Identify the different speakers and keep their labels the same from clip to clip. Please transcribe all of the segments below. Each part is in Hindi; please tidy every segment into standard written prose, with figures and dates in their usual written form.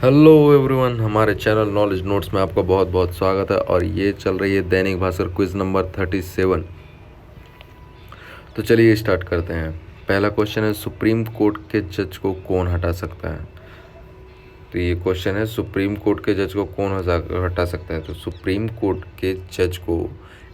Speaker 1: हेलो एवरीवन, हमारे चैनल नॉलेज नोट्स में आपका बहुत बहुत स्वागत है। और ये चल रही है दैनिक भास्कर क्विज नंबर 37। तो चलिए स्टार्ट करते हैं। पहला क्वेश्चन है, सुप्रीम कोर्ट के जज को कौन हटा सकता है। तो ये क्वेश्चन है, सुप्रीम कोर्ट के जज को कौन हटा सकता है। तो सुप्रीम कोर्ट के जज को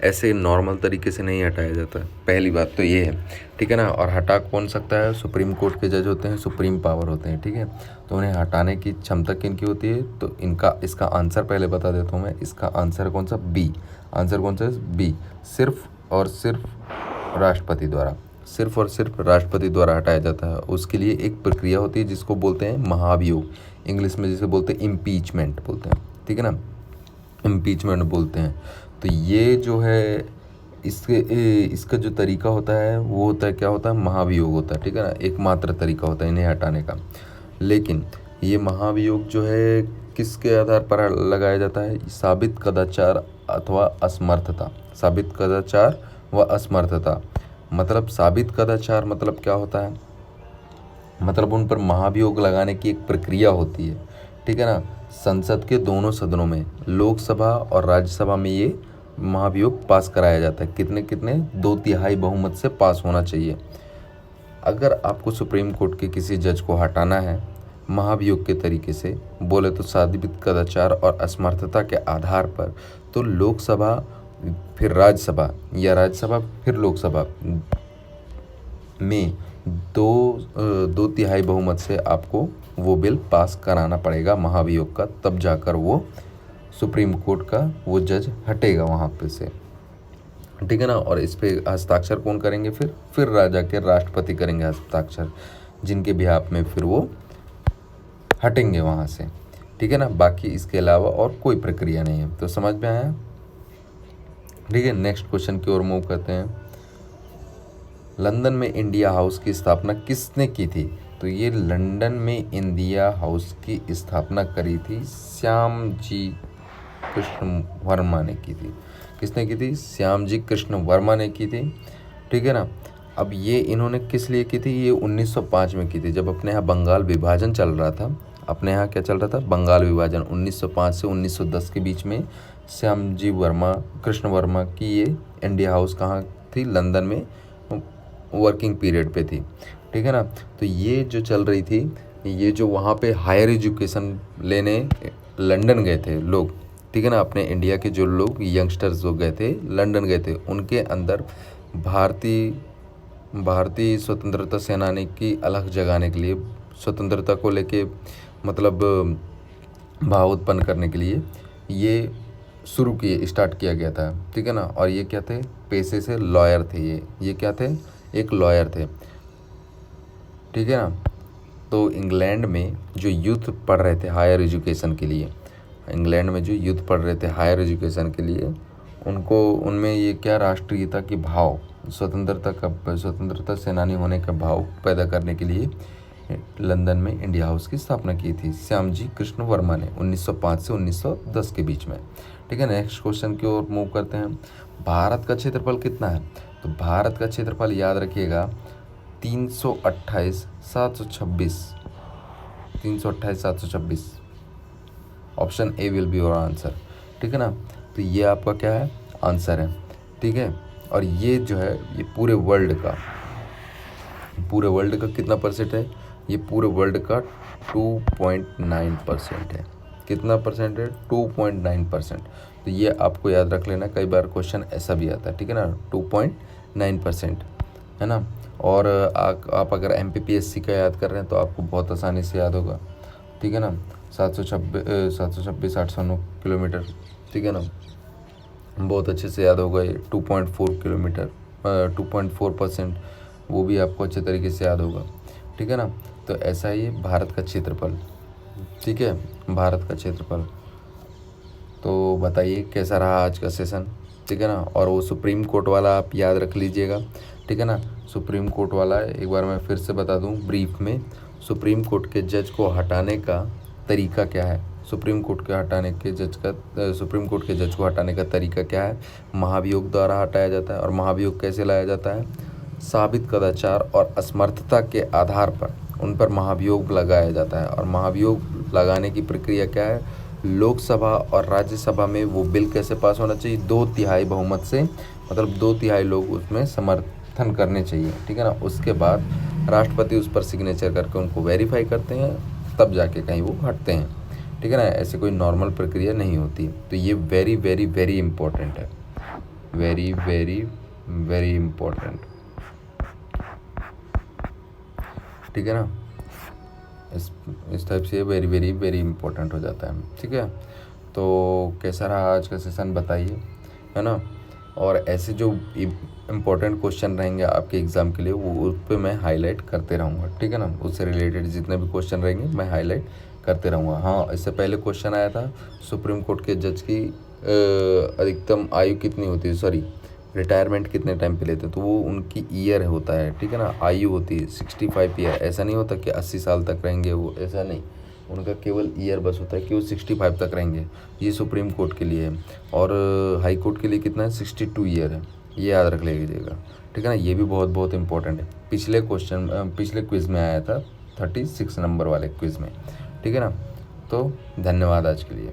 Speaker 1: ऐसे नॉर्मल तरीके से नहीं हटाया जाता। पहली बात तो ये है, ठीक है ना। और हटा कौन सकता है, सुप्रीम कोर्ट के जज होते हैं, सुप्रीम पावर होते हैं, ठीक है। तो उन्हें हटाने की क्षमता किनकी होती है। तो इसका आंसर पहले बता देता हूँ मैं। इसका आंसर कौन सा, बी। आंसर कौन सा है, बी। सिर्फ और सिर्फ राष्ट्रपति द्वारा, सिर्फ और सिर्फ राष्ट्रपति द्वारा हटाया जाता है। उसके लिए एक प्रक्रिया होती है जिसको बोलते हैं महाभियोग, इंग्लिश में जिसे बोलते हैं इम्पीचमेंट बोलते हैं, ठीक है ना, इम्पीचमेंट बोलते हैं। तो ये जो है इसका जो तरीका होता है वो होता है, क्या होता है, महाभियोग होता है, ठीक है ना। एकमात्र तरीका होता है इन्हें हटाने का। लेकिन ये महाभियोग जो है किसके आधार पर लगाया जाता है, साबित कदाचार अथवा असमर्थता। साबित कदाचार व असमर्थता मतलब, साबित कदाचार मतलब क्या होता है, मतलब उन पर महाभियोग लगाने की एक प्रक्रिया होती है, ठीक है ना। संसद के दोनों सदनों में, लोकसभा और राज्यसभा में ये महाभियोग पास कराया जाता है। कितने 2/3 बहुमत से पास होना चाहिए। अगर आपको सुप्रीम कोर्ट के किसी जज को हटाना है महाभियोग के तरीके से, बोले तो साबित कदाचार और असमर्थता के आधार पर, तो लोकसभा फिर राज्यसभा या राज्यसभा फिर लोकसभा में 2/3 बहुमत से आपको वो बिल पास कराना पड़ेगा महाभियोग का, तब जाकर वो सुप्रीम कोर्ट का वो जज हटेगा वहाँ पे से, ठीक है ना। और इस पे हस्ताक्षर कौन करेंगे, फिर राजा के राष्ट्रपति करेंगे हस्ताक्षर, जिनके बिहाफ में फिर वो हटेंगे वहाँ से, ठीक है ना। बाकी इसके अलावा और कोई प्रक्रिया नहीं है। तो समझ में आया, ठीक है। नेक्स्ट क्वेश्चन की ओर मूव करते हैं। लंदन में इंडिया हाउस की स्थापना किसने की थी। तो ये लंदन में इंडिया हाउस की स्थापना करी थी श्यामजी कृष्ण वर्मा ने की थी। किसने की थी, श्यामजी कृष्ण वर्मा ने की थी, ठीक है ना। अब ये इन्होंने किस लिए की थी, ये 1905 में की थी, जब अपने यहाँ बंगाल विभाजन चल रहा था। अपने यहाँ क्या चल रहा था, बंगाल विभाजन। 1905 से 1910 के बीच में श्यामजी कृष्ण वर्मा की ये इंडिया हाउस कहाँ थी, लंदन में वर्किंग पीरियड पे थी, ठीक है ना। तो ये जो चल रही थी, ये जो वहाँ पे हायर एजुकेशन लेने लंदन गए थे लोग, ठीक है ना, अपने इंडिया के जो लोग यंगस्टर्स जो गए थे लंदन गए थे, उनके अंदर भारतीय स्वतंत्रता सेनानी की अलग जगाने के लिए, स्वतंत्रता को लेके मतलब भाव उत्पन्न करने के लिए ये स्टार्ट किया गया था, ठीक है ना। और ये क्या थे, पेशे से लॉयर थे ये क्या थे, एक लॉयर थे, ठीक है ना। तो इंग्लैंड में जो यूथ पढ़ रहे थे हायर एजुकेशन के लिए, इंग्लैंड में जो यूथ पढ़ रहे थे हायर एजुकेशन के लिए, उनमें ये क्या, राष्ट्रीयता की भाव, स्वतंत्रता सेनानी होने का भाव पैदा करने के लिए लंदन में इंडिया हाउस की स्थापना की थी श्यामजी कृष्ण वर्मा ने 1905 से 1910 के बीच में, ठीक है। नेक्स्ट क्वेश्चन की ओर मूव करते हैं। भारत का क्षेत्रफल कितना है। तो भारत का क्षेत्रफल याद रखिएगा 328,726। Option A will be your answer, ठीक है ना। तो ये आपका क्या है, आंसर है, ठीक है। और ये जो है, ये पूरे वर्ल्ड का कितना परसेंट है, ये पूरे वर्ल्ड का 2.9% है। कितना परसेंट है, 2.9%। तो ये आपको याद रख लेना, कई बार क्वेश्चन ऐसा भी आता है, ठीक है ना, 2.9% है ना। और आप अगर MPPSC का याद कर रहे हैं तो आपको बहुत आसानी से याद होगा, ठीक है ना। 726 809 किलोमीटर, ठीक है ना, बहुत अच्छे से याद होगा। ये 2.4 किलोमीटर 2.4%, वो भी आपको अच्छे तरीके से याद होगा, ठीक है ना। तो ऐसा ही भारत का क्षेत्रफल, ठीक है, भारत का क्षेत्रफल। तो बताइए कैसा रहा आज का सेशन, ठीक है ना। और वो सुप्रीम कोर्ट वाला आप याद रख लीजिएगा, ठीक है ना। सुप्रीम कोर्ट वाला एक बार मैं फिर से बता दूं ब्रीफ में, सुप्रीम कोर्ट के जज को हटाने का तरीका क्या है। सुप्रीम कोर्ट के जज को हटाने का तरीका क्या है, महाभियोग द्वारा हटाया जाता है। और महाभियोग कैसे लाया जाता है, साबित कदाचार और असमर्थता के आधार पर उन पर महाभियोग लगाया जाता है। और महाभियोग लगाने की प्रक्रिया क्या है, लोकसभा और राज्यसभा में वो बिल कैसे पास होना चाहिए, 2/3 बहुमत से, मतलब 2/3 लोग उसमें समर्थन करने चाहिए, ठीक है ना। उसके बाद राष्ट्रपति उस पर सिग्नेचर करके उनको वेरीफाई करते हैं, तब जाके कहीं वो हटते हैं, ठीक है ना। ऐसे कोई नॉर्मल प्रक्रिया नहीं होती। तो ये वेरी वेरी वेरी इम्पोर्टेंट है, वेरी वेरी वेरी इम्पोर्टेंट, ठीक है ना। इस टाइप से वेरी वेरी वेरी इम्पोर्टेंट हो जाता है, ठीक है। तो कैसा रहा आज का सेशन बताइए, है ना। और ऐसे जो इम्पोर्टेंट क्वेश्चन रहेंगे आपके एग्ज़ाम के लिए वो उस पर मैं हाईलाइट करते रहूँगा, ठीक है ना। उससे रिलेटेड जितने भी क्वेश्चन रहेंगे मैं हाईलाइट करते रहूँगा। हाँ, इससे पहले क्वेश्चन आया था सुप्रीम कोर्ट के जज की अधिकतम आयु कितनी होती है, सॉरी रिटायरमेंट कितने टाइम पे लेते हैं, तो वो उनकी ईयर होता है, ठीक है ना। आयु होती है 65 ईयर। ऐसा नहीं होता कि 80 साल तक रहेंगे वो, ऐसा नहीं, उनका केवल ईयर बस होता है कि वो 65 तक रहेंगे। ये सुप्रीम कोर्ट के लिए है। और हाई कोर्ट के लिए कितना है, 62 ईयर है, ये याद रख लीजिएगा, ठीक है ना। ये भी बहुत बहुत इंपॉर्टेंट है, पिछले क्विज़ में आया था 36 नंबर वाले क्विज़ में, ठीक है ना। तो धन्यवाद आज के लिए।